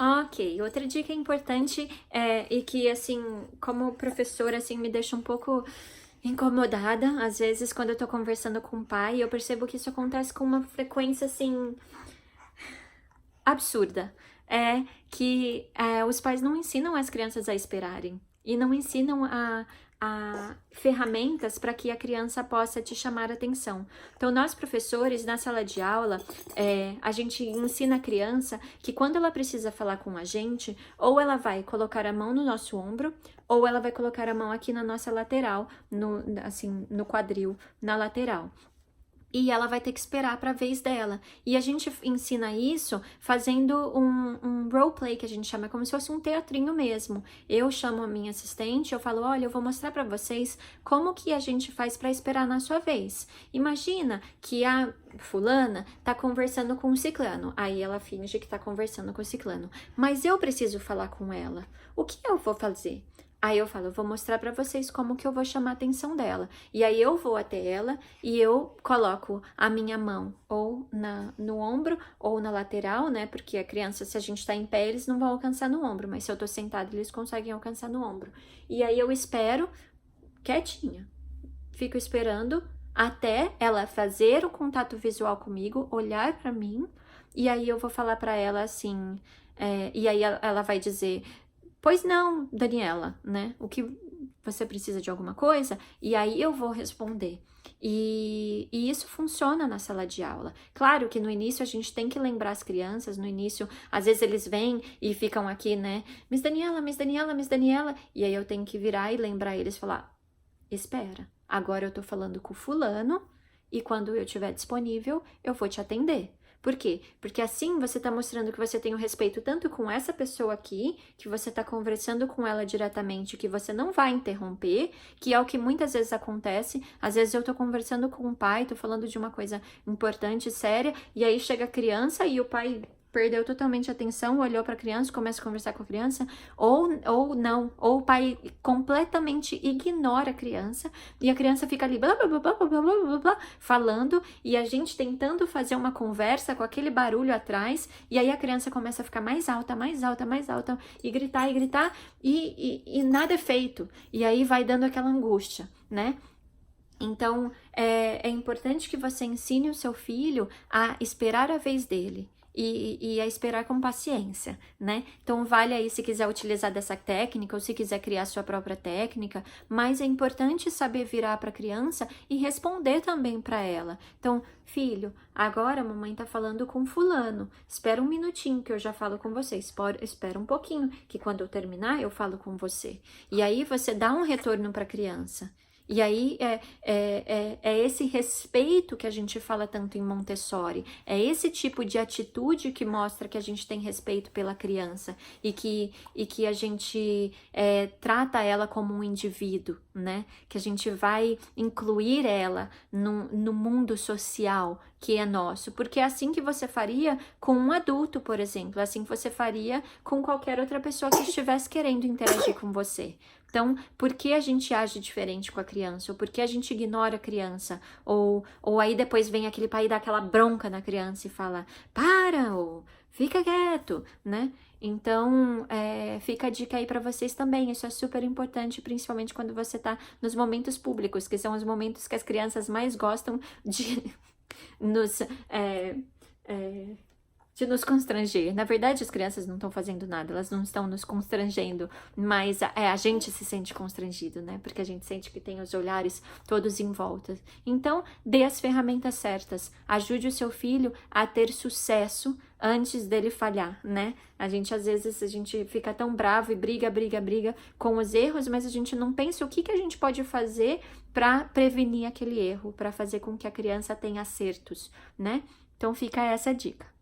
Ok, outra dica importante e que, assim, como professora, assim, me deixa um pouco incomodada, às vezes, quando eu tô conversando com o pai, eu percebo que isso acontece com uma frequência, assim, absurda. É que os pais não ensinam as crianças a esperarem e não ensinam a ferramentas para que a criança possa te chamar a atenção. Então, nós professores, na sala de aula, a gente ensina a criança que quando ela precisa falar com a gente, ou ela vai colocar a mão no nosso ombro, ou ela vai colocar a mão aqui na nossa lateral, assim, no quadril, na lateral. E ela vai ter que esperar para a vez dela. E a gente ensina isso fazendo um roleplay, que a gente chama, como se fosse um teatrinho mesmo. Eu chamo a minha assistente, eu falo, olha, eu vou mostrar para vocês como que a gente faz para esperar na sua vez. Imagina que a fulana tá conversando com o ciclano, aí ela finge que tá conversando com o ciclano, mas eu preciso falar com ela. O que eu vou fazer? Aí eu falo, eu vou mostrar pra vocês como que eu vou chamar a atenção dela. E aí eu vou até ela e eu coloco a minha mão ou no ombro ou na lateral, né? Porque a criança, se a gente tá em pé, eles não vão alcançar no ombro, mas se eu tô sentada, eles conseguem alcançar no ombro. E aí eu espero quietinha. Fico esperando até ela fazer o contato visual comigo, olhar pra mim, e aí eu vou falar pra ela assim, e aí ela vai dizer, pois não, Daniela, né? O que você precisa de alguma coisa? E aí eu vou responder. E isso funciona na sala de aula. Claro que no início a gente tem que lembrar as crianças, no início, às vezes eles vêm e ficam aqui, né? Miss Daniela, Miss Daniela, Miss Daniela. E aí eu tenho que virar e lembrar eles e falar, espera, agora eu tô falando com o fulano e quando eu estiver disponível, eu vou te atender. Por quê? Porque assim você tá mostrando que você tem um respeito tanto com essa pessoa aqui, que você tá conversando com ela diretamente, que você não vai interromper, que é o que muitas vezes acontece. Às vezes eu tô conversando com o pai, tô falando de uma coisa importante, séria, e aí chega a criança e o pai perdeu totalmente a atenção, olhou para a criança, começa a conversar com a criança, ou não, ou o pai completamente ignora a criança e a criança fica ali blá, blá, blá, blá, blá, blá, blá, blá, falando e a gente tentando fazer uma conversa com aquele barulho atrás e aí a criança começa a ficar mais alta, mais alta, mais alta e gritar e nada é feito e aí vai dando aquela angústia, né? Então, é importante que você ensine o seu filho a esperar a vez dele e a esperar com paciência, né? Então, vale aí se quiser utilizar dessa técnica ou se quiser criar sua própria técnica, mas é importante saber virar para a criança e responder também para ela. Então, filho, agora a mamãe tá falando com fulano, espera um minutinho que eu já falo com você, espera um pouquinho, que quando eu terminar eu falo com você. E aí você dá um retorno para a criança. E aí é esse respeito que a gente fala tanto em Montessori, é esse tipo de atitude que mostra que a gente tem respeito pela criança e que a gente trata ela como um indivíduo, né? Que a gente vai incluir ela no mundo social que é nosso, porque é assim que você faria com um adulto, por exemplo, é assim que você faria com qualquer outra pessoa que estivesse querendo interagir com você. Então, por que a gente age diferente com a criança? Ou por que a gente ignora a criança? Ou aí depois vem aquele pai e dá aquela bronca na criança e fala, para, ou fica quieto, né? Então, fica a dica aí para vocês também. Isso é super importante, principalmente quando você tá nos momentos públicos, que são os momentos que as crianças mais gostam de de nos constranger. Na verdade, as crianças não estão fazendo nada, elas não estão nos constrangendo, mas a gente se sente constrangido, né? Porque a gente sente que tem os olhares todos em volta. Então, dê as ferramentas certas, ajude o seu filho a ter sucesso antes dele falhar, né? Às vezes, a gente fica tão bravo e briga com os erros, mas a gente não pensa o que a gente pode fazer para prevenir aquele erro, para fazer com que a criança tenha acertos, né? Então, fica essa dica.